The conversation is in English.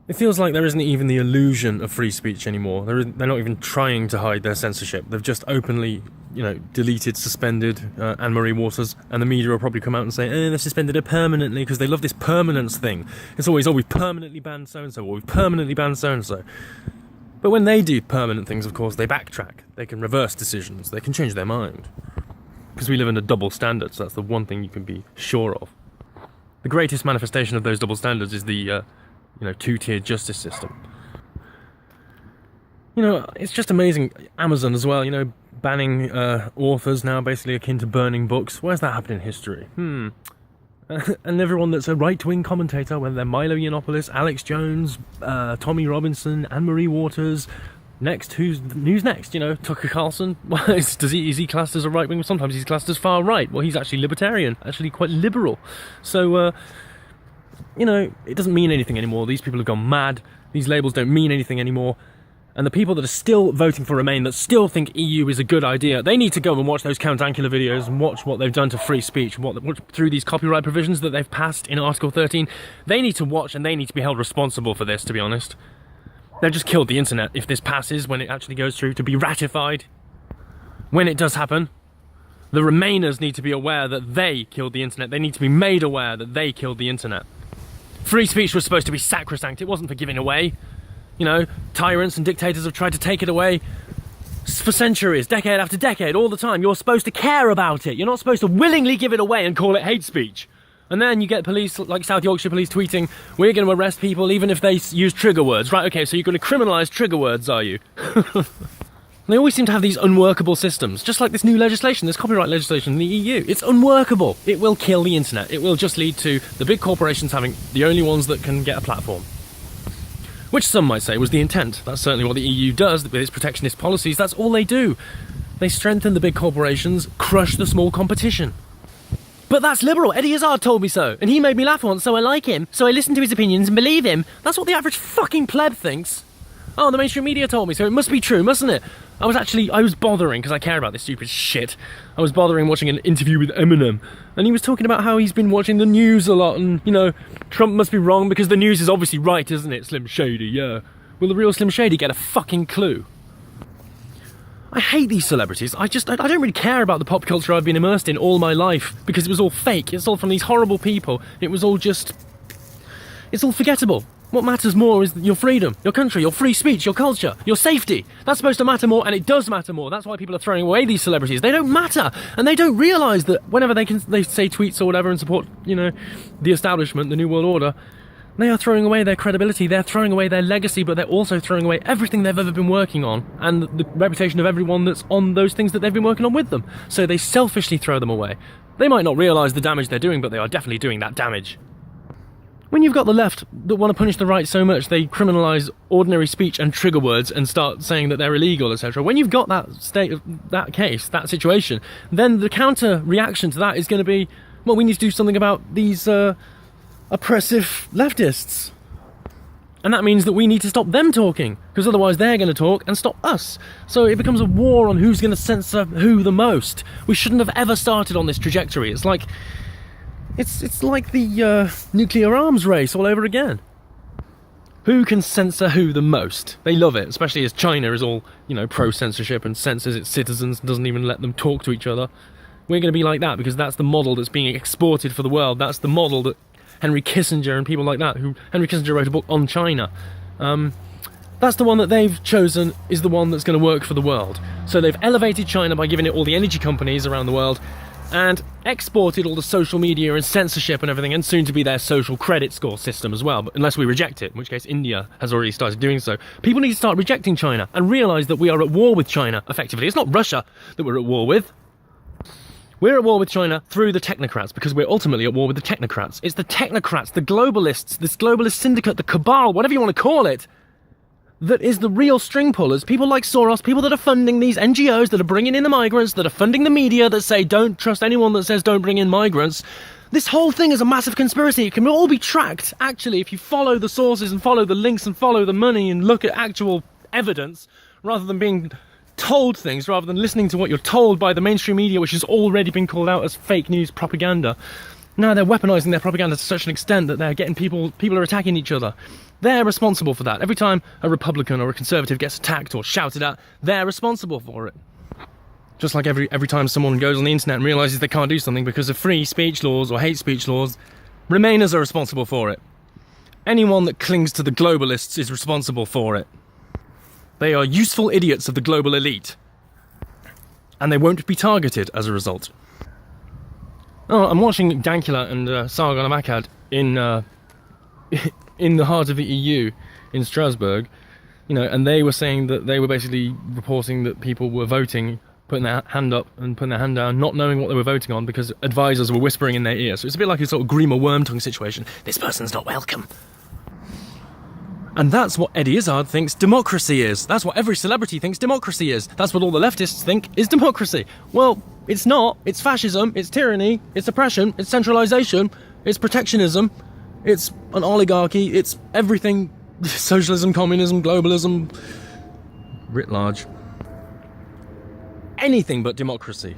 It feels like there isn't even the illusion of free speech anymore. They're not even trying to hide their censorship. They've just openly, deleted, suspended Anne-Marie Waters, and the media will probably come out and say, they've suspended her permanently, because they love this permanence thing. It's always, we've permanently banned so-and-so, or we've permanently banned so-and-so. But when they do permanent things, of course, they backtrack. They can reverse decisions. They can change their mind. Because we live in a double standard, so that's the one thing you can be sure of. The greatest manifestation of those double standards is the two-tiered justice system. It's just amazing. Amazon as well, banning authors now, basically akin to burning books. Where's that happened in history? And everyone that's a right-wing commentator, whether they're Milo Yiannopoulos, Alex Jones, Tommy Robinson, Anne-Marie Waters. Next, who's next? Tucker Carlson. Is he classed as a right-wing? Sometimes he's classed as far-right. Well, he's actually libertarian, actually quite liberal. So, it doesn't mean anything anymore. These people have gone mad. These labels don't mean anything anymore. And the people that are still voting for Remain, that still think EU is a good idea, they need to go and watch those Count Dankula videos and watch what they've done to free speech, what through these copyright provisions that they've passed in Article 13. They need to watch, and they need to be held responsible for this, to be honest. They've just killed the internet if this passes, when it actually goes through to be ratified. When it does happen, the Remainers need to be aware that they killed the internet. They need to be made aware that they killed the internet. Free speech was supposed to be sacrosanct. It wasn't for giving away. Tyrants and dictators have tried to take it away for centuries, decade after decade, all the time. You're supposed to care about it. You're not supposed to willingly give it away and call it hate speech. And then you get police, like South Yorkshire police, tweeting, we're going to arrest people even if they use trigger words. Right, okay, so you're going to criminalise trigger words, are you? They always seem to have these unworkable systems, just like this new legislation, this copyright legislation in the EU. It's unworkable. It will kill the internet. It will just lead to the big corporations having the only ones that can get a platform. Which some might say was the intent. That's certainly what the EU does with its protectionist policies. That's all they do. They strengthen the big corporations, crush the small competition. But that's liberal. Eddie Izzard told me so. And he made me laugh once, so I like him. So I listen to his opinions and believe him. That's what the average fucking pleb thinks. Oh, the mainstream media told me, so it must be true, mustn't it? I was bothering, because I care about this stupid shit. I was bothering watching an interview with Eminem, and he was talking about how he's been watching the news a lot, and, Trump must be wrong because the news is obviously right, isn't it, Slim Shady, yeah. Will the real Slim Shady get a fucking clue? I hate these celebrities. I don't really care about the pop culture I've been immersed in all my life, because it was all fake. It's all from these horrible people. It's all forgettable. What matters more is your freedom, your country, your free speech, your culture, your safety. That's supposed to matter more, and it does matter more. That's why people are throwing away these celebrities. They don't matter, and they don't realise that whenever they say tweets or whatever and support, the establishment, the New World Order, they are throwing away their credibility, they're throwing away their legacy, but they're also throwing away everything they've ever been working on, and the reputation of everyone that's on those things that they've been working on with them. So they selfishly throw them away. They might not realise the damage they're doing, but they are definitely doing that damage. When you've got the left that want to punish the right so much, they criminalise ordinary speech and trigger words and start saying that they're illegal, etc. When you've got that that situation, then the counter reaction to that is going to be, well, we need to do something about these oppressive leftists. And that means that we need to stop them talking, because otherwise they're going to talk and stop us. So it becomes a war on who's going to censor who the most. We shouldn't have ever started on this trajectory. It's like the nuclear arms race all over again. Who can censor who the most? They love it, especially as China is all, pro-censorship and censors its citizens, doesn't even let them talk to each other. We're going to be like that because that's the model that's being exported for the world. That's the model that Henry Kissinger and people like that, Henry Kissinger wrote a book on China. That's the one that they've chosen is the one that's going to work for the world. So they've elevated China by giving it all the energy companies around the world, and exported all the social media and censorship and everything, and soon to be their social credit score system as well, but unless we reject it, in which case India has already started doing so. People need to start rejecting China and realise that we are at war with China, effectively. It's not Russia that we're at war with. We're at war with China through the technocrats, because we're ultimately at war with the technocrats. It's the technocrats, the globalists, this globalist syndicate, the cabal, whatever you want to call it, that is the real string pullers. People like Soros, people that are funding these NGOs, that are bringing in the migrants, that are funding the media, that say don't trust anyone that says don't bring in migrants. This whole thing is a massive conspiracy. It can all be tracked, actually, if you follow the sources and follow the links and follow the money and look at actual evidence, rather than being told things, rather than listening to what you're told by the mainstream media, which has already been called out as fake news propaganda. Now they're weaponising their propaganda to such an extent that they're getting people are attacking each other. They're responsible for that. Every time a Republican or a Conservative gets attacked or shouted at, they're responsible for it. Just like every time someone goes on the internet and realises they can't do something because of free speech laws or hate speech laws, Remainers are responsible for it. Anyone that clings to the globalists is responsible for it. They are useful idiots of the global elite. And they won't be targeted as a result. Oh, I'm watching Dankula and Sargon of Akkad in the heart of the EU in Strasbourg, and they were saying that they were basically reporting that people were voting, putting their hand up and putting their hand down, not knowing what they were voting on because advisors were whispering in their ear. So it's a bit like a sort of Grima Wormtongue situation. This person's not welcome. And that's what Eddie Izzard thinks democracy is. That's what every celebrity thinks democracy is. That's what all the leftists think is democracy. Well, it's not. It's fascism, it's tyranny, it's oppression, it's centralisation, it's protectionism, it's an oligarchy, it's everything. Socialism, communism, globalism, writ large. Anything but democracy.